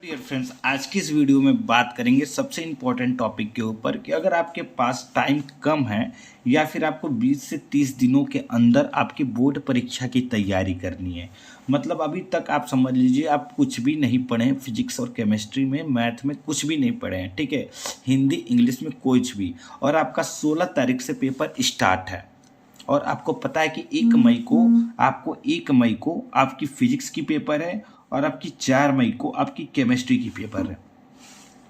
Dear friends, आज की इस वीडियो में बात करेंगे सबसे इम्पोर्टेंट टॉपिक के ऊपर कि अगर आपके पास टाइम कम है या फिर आपको 20 से 30 दिनों के अंदर आपकी बोर्ड परीक्षा की तैयारी करनी है। मतलब अभी तक आप समझ लीजिए आप कुछ भी नहीं पढ़े हैं, फिजिक्स और केमिस्ट्री में, मैथ में कुछ भी नहीं पढ़े हैं, ठीक है, हिंदी इंग्लिश में कुछ भी, और आपका 16 तारीख से पेपर स्टार्ट है। और आपको पता है कि 1 मई को आपकी फिजिक्स की पेपर है और आपकी 4 मई को आपकी केमिस्ट्री की पेपर है।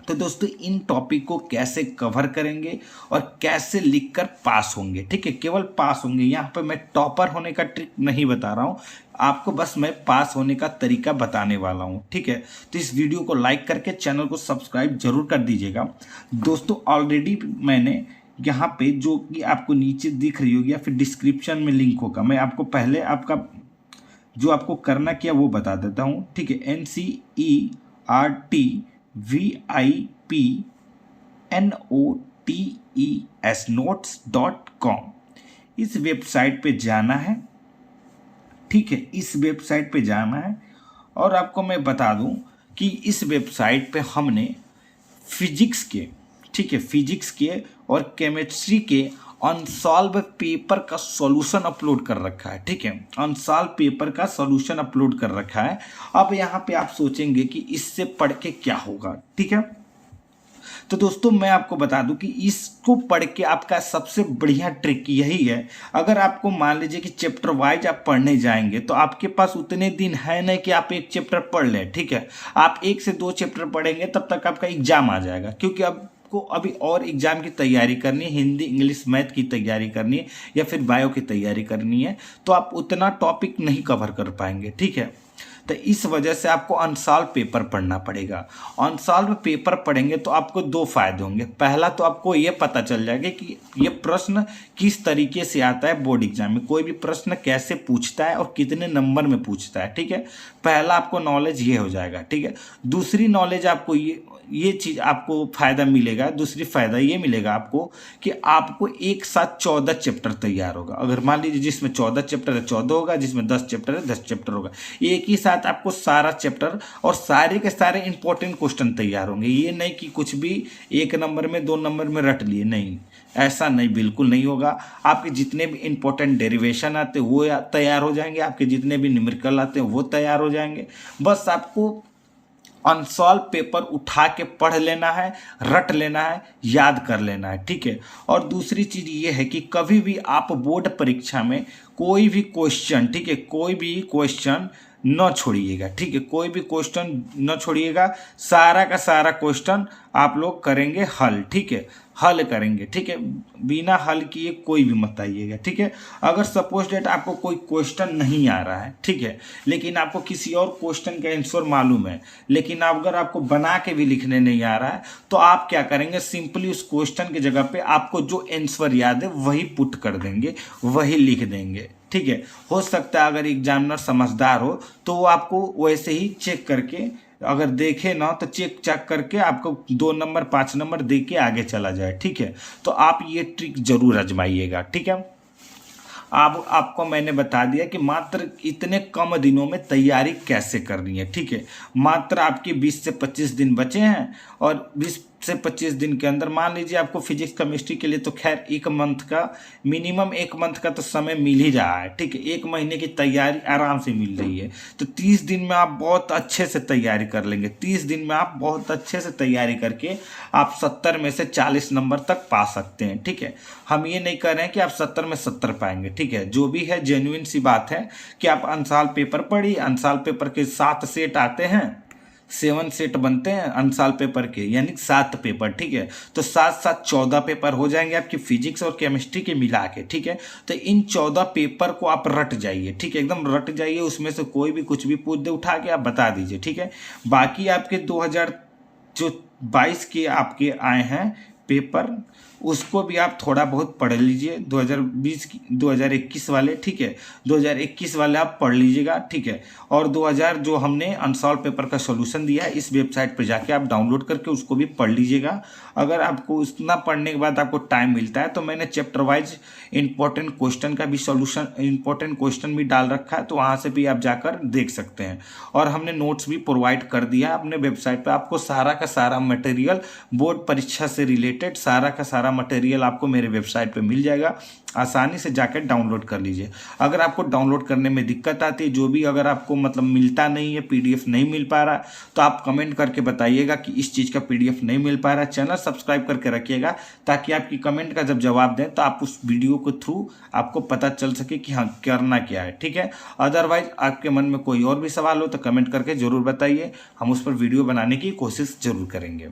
तो दोस्तों, इन टॉपिक को कैसे कवर करेंगे और कैसे लिखकर पास होंगे, ठीक है, केवल पास होंगे। यहाँ पर मैं टॉपर होने का ट्रिक नहीं बता रहा हूँ, आपको बस मैं पास होने का तरीका बताने वाला हूँ, ठीक है। तो इस वीडियो को लाइक करके चैनल को सब्सक्राइब जरूर कर दीजिएगा। दोस्तों, ऑलरेडी मैंने यहाँ पे जो कि आपको नीचे दिख रही होगी या फिर डिस्क्रिप्शन में लिंक होगा, मैं आपको पहले आपका जो आपको करना क्या वो बता देता हूँ, ठीक है। NCERTVIPNOTES.com इस वेबसाइट पे जाना है, ठीक है, इस वेबसाइट पे जाना है। और आपको मैं बता दूं कि इस वेबसाइट पे हमने फिजिक्स के, ठीक है, फिजिक्स के और केमिस्ट्री के अनसॉल्व पेपर का सॉल्यूशन अपलोड कर रखा है, ठीक है, अनसॉल्व पेपर का सॉल्यूशन अपलोड कर रखा है। अब यहाँ पे आप सोचेंगे कि इससे पढ़ के क्या होगा, ठीक है। तो दोस्तों, मैं आपको बता दूं कि इसको पढ़ के आपका सबसे बढ़िया ट्रिक यही है। अगर आपको मान लीजिए कि चैप्टर वाइज आप पढ़ने जाएंगे तो आपके पास उतने दिन है नहीं कि आप एक चैप्टर पढ़ लें, ठीक है। आप 1 से 2 चैप्टर पढ़ेंगे तब तक आपका एग्जाम आ जाएगा, क्योंकि आपको अभी और एग्जाम की तैयारी करनी है, हिंदी इंग्लिश मैथ की तैयारी करनी है या फिर बायो की तैयारी करनी है, तो आप उतना टॉपिक नहीं कवर कर पाएंगे, ठीक है। तो इस वजह से आपको अनसॉल्व पेपर पढ़ना पड़ेगा। अनसॉल्व पेपर पढ़ेंगे तो आपको 2 फायदे होंगे। पहला तो आपको ये पता चल जाएगा कि ये प्रश्न किस तरीके से आता है, बोर्ड एग्जाम में कोई भी प्रश्न कैसे पूछता है और कितने नंबर में पूछता है, ठीक है। पहला आपको नॉलेज ये हो जाएगा, ठीक है। दूसरी नॉलेज आपको ये चीज़ आपको फ़ायदा मिलेगा, दूसरी फ़ायदा ये मिलेगा आपको कि आपको एक साथ 14 चैप्टर तैयार होगा। अगर मान लीजिए जिसमें 14 चैप्टर है 14 होगा, जिसमें 10 चैप्टर है 10 चैप्टर होगा। एक ही साथ आपको सारा चैप्टर और सारे के सारे इंपॉर्टेंट क्वेश्चन तैयार होंगे। ये नहीं कि कुछ भी 1 नंबर में 2 नंबर में रट लिए, नहीं, ऐसा नहीं, बिल्कुल नहीं होगा। आपके जितने भी इंपॉर्टेंट डेरिवेशन आते हैं वो तैयार हो जाएंगे, आपके जितने भी न्यूमेरिकल आते हैं वो तैयार हो जाएंगे। बस आपको अनसॉल्व पेपर उठा के पढ़ लेना है, रट लेना है, याद कर लेना है, ठीक है। और दूसरी चीज़ ये है कि कभी भी आप बोर्ड परीक्षा में कोई भी क्वेश्चन, ठीक है, कोई भी क्वेश्चन न छोड़िएगा, ठीक है, कोई भी क्वेश्चन न छोड़िएगा। सारा का सारा क्वेश्चन आप लोग करेंगे हल, ठीक है, हल करेंगे, ठीक है, बिना हल किए कोई भी मत आइएगा, ठीक है। अगर सपोज डेट आपको कोई क्वेश्चन नहीं आ रहा है, ठीक है, लेकिन आपको किसी और क्वेश्चन का आंसर मालूम है, लेकिन अगर आपको बना के भी लिखने नहीं आ रहा है, तो आप क्या करेंगे, सिंपली उस क्वेश्चन की जगह पे आपको जो आंसर याद है वही पुट कर देंगे, वही लिख देंगे, ठीक है। हो सकता है अगर एग्जामिनर समझदार हो तो वो आपको वैसे ही चेक करके, अगर देखे ना तो चेक चेक करके आपको 2 नंबर 5 नंबर दे के आगे चला जाए, ठीक है। तो आप ये ट्रिक जरूर आजमाइएगा, ठीक है। अब आपको मैंने बता दिया कि मात्र इतने कम दिनों में तैयारी कैसे करनी है, ठीक है। मात्र आपके 20 से 25 दिन बचे हैं और 20 से 25 दिन के अंदर मान लीजिए आपको फिजिक्स केमिस्ट्री के लिए तो खैर 1 मंथ का, मिनिमम 1 मंथ का तो समय मिल ही रहा है, ठीक है। 1 महीने की तैयारी आराम से मिल रही है, तो 30 दिन में आप बहुत अच्छे से तैयारी कर लेंगे। 30 दिन में आप बहुत अच्छे से तैयारी करके आप 70 में से 40 नंबर तक पा सकते हैं, ठीक है। हम ये नहीं कर रहे हैं कि आप 70 में 70 पाएंगे, ठीक है। जो भी है जेन्युइन सी बात है कि आप अनसॉल्व पेपर पढ़िए। अनसॉल्व पेपर के 7 सेट आते हैं, 7 सेट बनते हैं अनसॉल्व पेपर के, यानी 7 पेपर, ठीक है। तो 7 7 14 पेपर हो जाएंगे आपकी फिजिक्स और केमिस्ट्री के मिला के, ठीक है। तो इन 14 पेपर को आप रट जाइए, ठीक है, एकदम रट जाइए। उसमें से कोई भी कुछ भी पूछ दे उठा के आप बता दीजिए, ठीक है। बाकी आपके 2022 के आपके आए हैं पेपर, उसको भी आप थोड़ा बहुत पढ़ लीजिए। 2021 वाले, ठीक है, 2021 वाले आप पढ़ लीजिएगा, ठीक है। और 2000 जो हमने अनसॉल्व पेपर का सॉल्यूशन दिया है, इस वेबसाइट पर जाके आप डाउनलोड करके उसको भी पढ़ लीजिएगा। अगर आपको इतना पढ़ने के बाद आपको टाइम मिलता है तो मैंने चैप्टर वाइज इंपॉर्टेंट क्वेश्चन का भी सॉल्यूशन, इंपॉर्टेंट क्वेश्चन भी डाल रखा है, तो वहाँ से भी आप जाकर देख सकते हैं। और हमने नोट्स भी प्रोवाइड कर दिया है अपने वेबसाइट पर। आपको सारा का सारा मटेरियल बोर्ड परीक्षा से रिलेटेड सारा का सारा मटेरियल आपको मेरे वेबसाइट पे मिल जाएगा। आसानी से जाकर डाउनलोड कर लीजिए। अगर आपको डाउनलोड करने में दिक्कत आती है, जो भी अगर आपको मतलब मिलता नहीं है, पीडीएफ नहीं मिल पा रहा, तो आप कमेंट करके बताइएगा कि इस चीज़ का पीडीएफ नहीं मिल पा रहा। चैनल सब्सक्राइब करके रखिएगा ताकि आपकी कमेंट का जब जवाब दें तो आप उस वीडियो के थ्रू आपको पता चल सके कि हाँ करना क्या है, ठीक है। अदरवाइज आपके मन में कोई और भी सवाल हो तो कमेंट करके ज़रूर बताइए, हम उस पर वीडियो बनाने की कोशिश ज़रूर करेंगे।